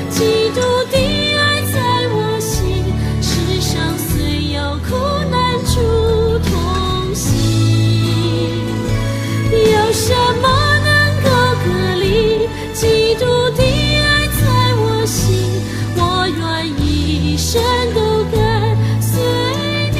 基督的爱在我心，世上虽有苦难主同行。有什么能够隔离基督的爱在我心？我愿一生都跟随你。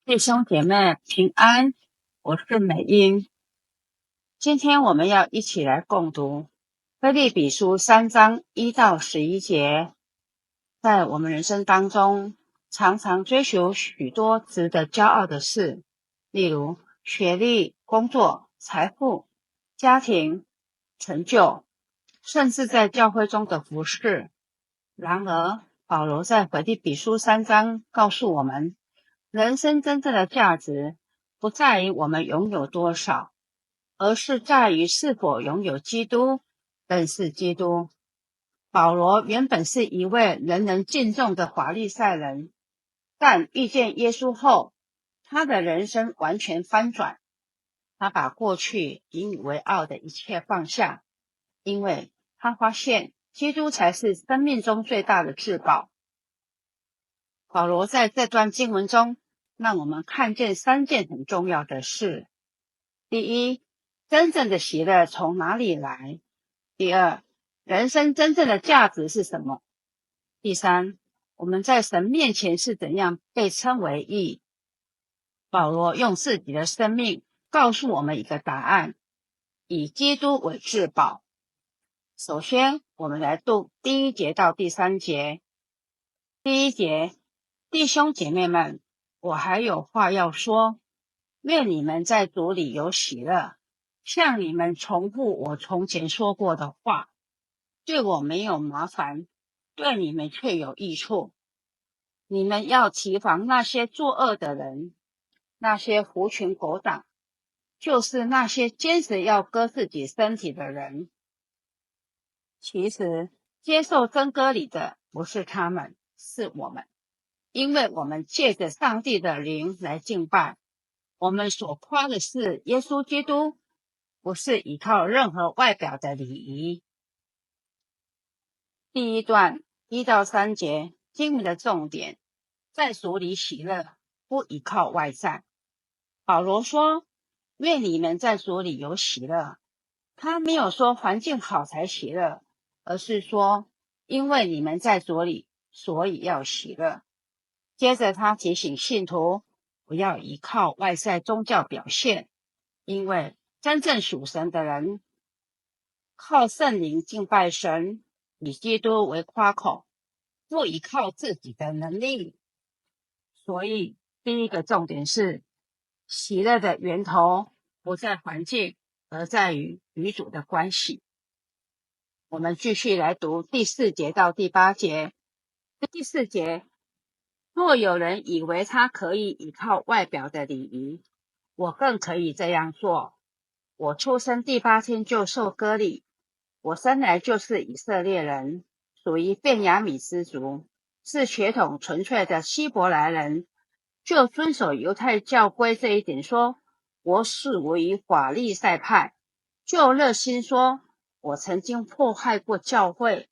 弟兄姐妹平安，我是美英。今天我们要一起来共读腓立比书3章1到11节。在我们人生当中，常常追求许多值得骄傲的事，例如学历、工作、财富、家庭、成就，甚至在教会中的服事。然而，保罗在腓立比书3章告诉我们，人生真正的价值不在于我们拥有多少，而是在于是否拥有基督，认识基督。保罗原本是一位人人敬重的法利赛人，但遇见耶稣后，他的人生完全翻转。他把过去引以为傲的一切放下，因为他发现基督才是生命中最大的至宝。保罗在这段经文中让我们看见3件很重要的事。第一，真正的喜乐从哪里来？第二，人生真正的价值是什么？第三，我们在神面前是怎样被称为义？保罗用自己的生命告诉我们一个答案：以基督为至宝。首先，我们来读第1节到第3节。第1节，弟兄姐妹们，我还有话要说，愿你们在主里有喜乐，向你们重复我从前说过的话，对我没有麻烦，对你们却有益处。你们要提防那些作恶的人，那些狐群狗党，就是那些坚持要割自己身体的人。其实接受真割礼的不是他们，是我们，因为我们借着上帝的灵来敬拜。我们所夸的是耶稣基督，不是依靠任何外表的礼仪。第1段1到3节经文的重点，在主里喜乐，不依靠外在。保罗说，愿你们在主里有喜乐。他没有说环境好才喜乐，而是说，因为你们在主里，所以要喜乐。接着他提醒信徒，不要依靠外在宗教表现，因为真正属神的人，靠圣灵敬拜神，以基督为夸口，不依靠自己的能力。所以第一个重点是，喜乐的源头不在环境，而在于与主的关系。我们继续来读第4节到第8节。第4节，若有人以为他可以依靠外表的礼仪，我更可以这样做。我出生第8天就受割礼，我生来就是以色列人，属于便雅悯支族，是血统纯粹的希伯来人。就遵守犹太教规这一点说，我属于法利赛派。就热心说，我曾经迫害过教会，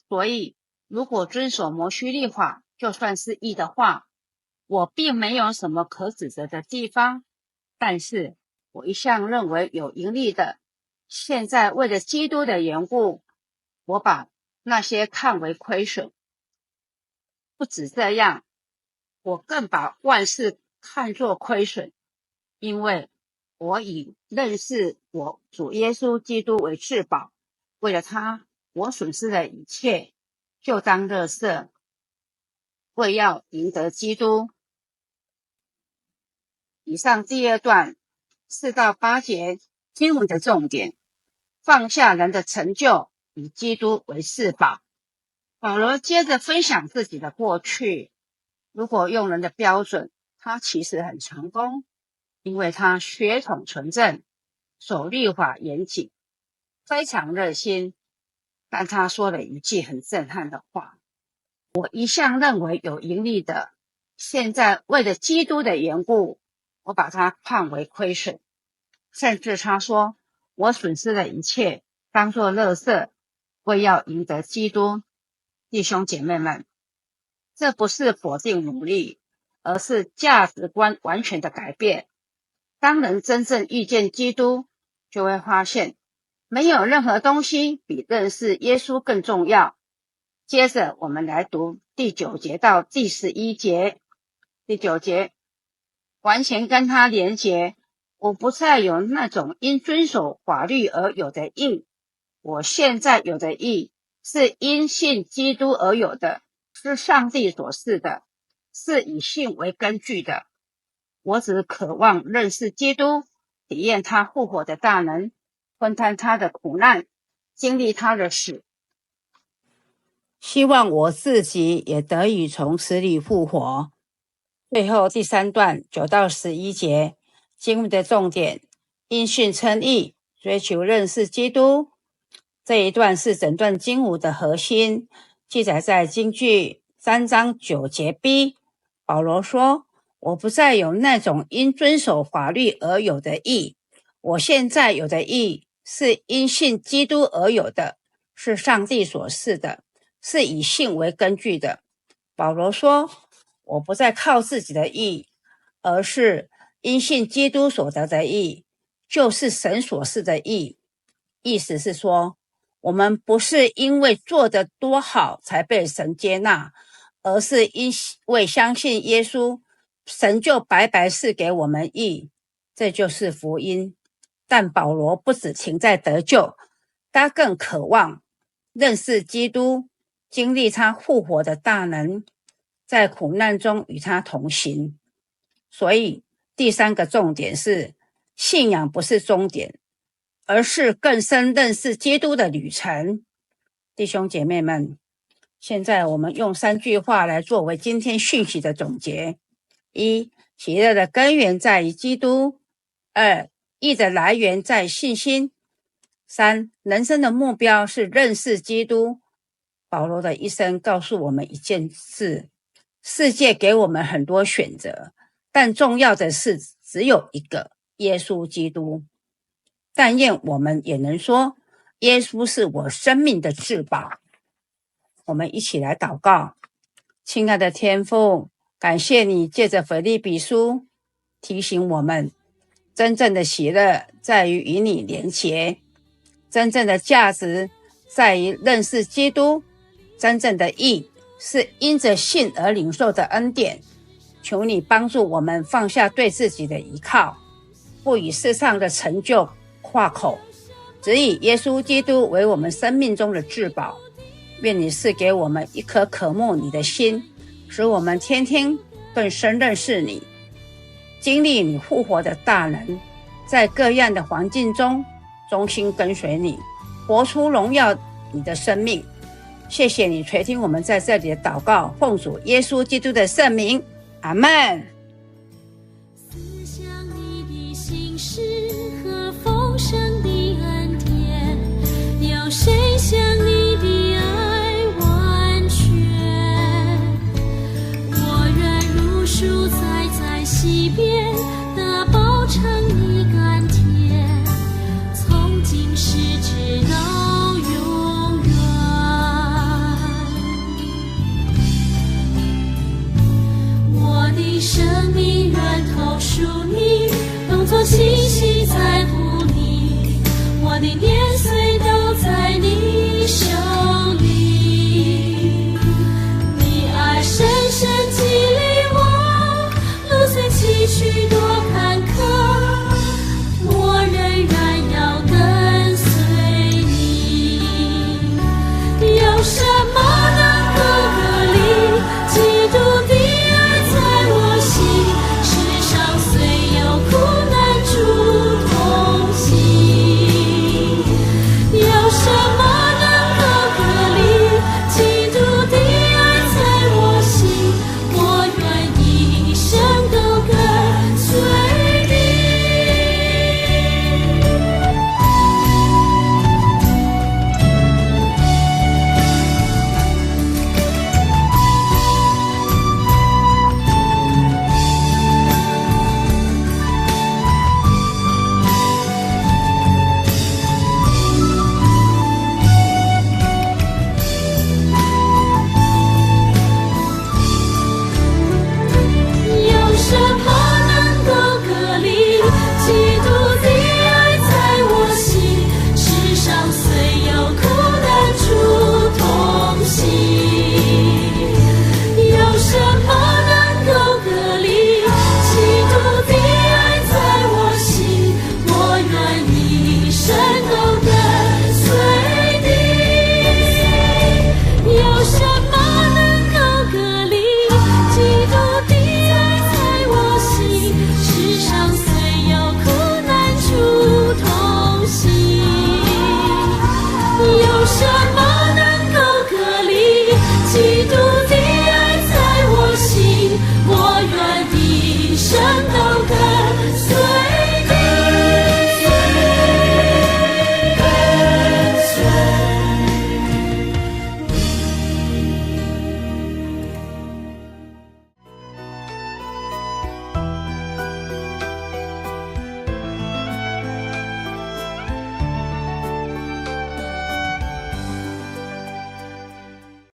所以如果遵守摩西律法就算是义的话，我并没有什么可指责的地方。但是我一向认为有盈利的，现在为了基督的缘故，我把那些看为亏损。不止这样，我更把万事看作亏损，因为我以认识我主耶稣基督为至宝。为了他，我损失了一切，就当垃圾，为要赢得基督。以上第2段4到8节经文的重点，放下人的成就，以基督为至宝。保罗接着分享自己的过去，如果用人的标准，他其实很成功，因为他血统纯正，守律法严谨，非常热心。但他说了一句很震撼的话：我一向认为有盈利的，现在为了基督的缘故，我把它看为亏损。甚至他说，我损失了一切，当作垃圾，为要赢得基督。弟兄姐妹们，这不是否定努力，而是价值观完全的改变。当人真正遇见基督，就会发现没有任何东西比认识耶稣更重要。接着我们来读第9节到第11节。第9节，完全跟他连结，我不再有那种因遵守法律而有的义，我现在有的义是因信基督而有的，是上帝所赐的，是以信为根据的。我只渴望认识基督，体验他复活的大能，分担他的苦难，经历他的死，希望我自己也得以从死里复活。最后第3段9到11节，经文的重点，因信称义，追求认识基督。这一段是整段经文的核心，记载在经句3章9节 B。 保罗说，我不再有那种因遵守法律而有的义，我现在有的义是因信基督而有的，是上帝所赐的，是以信为根据的。保罗说，我不再靠自己的义，而是因信基督所得的义，就是神所赐的义。意思是说，我们不是因为做得多好才被神接纳，而是因为相信耶稣，神就白白赐给我们义，这就是福音。但保罗不只停在得救，他更渴望认识基督，经历他复活的大能，在苦难中与他同行。所以第3个重点是，信仰不是终点，而是更深认识基督的旅程。弟兄姐妹们，现在我们用3句话来作为今天讯息的总结。1. 喜乐的根源在于基督。2. 义的来源在信心。3. 人生的目标是认识基督。保罗的一生告诉我们一件事，世界给我们很多选择，但重要的是只有一个，耶稣基督。但愿我们也能说，耶稣是我生命的至宝。我们一起来祷告。亲爱的天父，感谢你借着腓立比书提醒我们，真正的喜乐在于与你连结，真正的价值在于认识基督，真正的义是因着信而领受的恩典。求你帮助我们放下对自己的依靠，不以世上的成就夸口，只以耶稣基督为我们生命中的至宝。愿你赐给我们一颗渴慕你的心，使我们天天更深认识你，经历你复活的大能，在各样的环境中忠心跟随你，活出荣耀你的生命。谢谢你垂听我们在这里的祷告，奉主耶稣基督的圣名，阿们。思想你的心事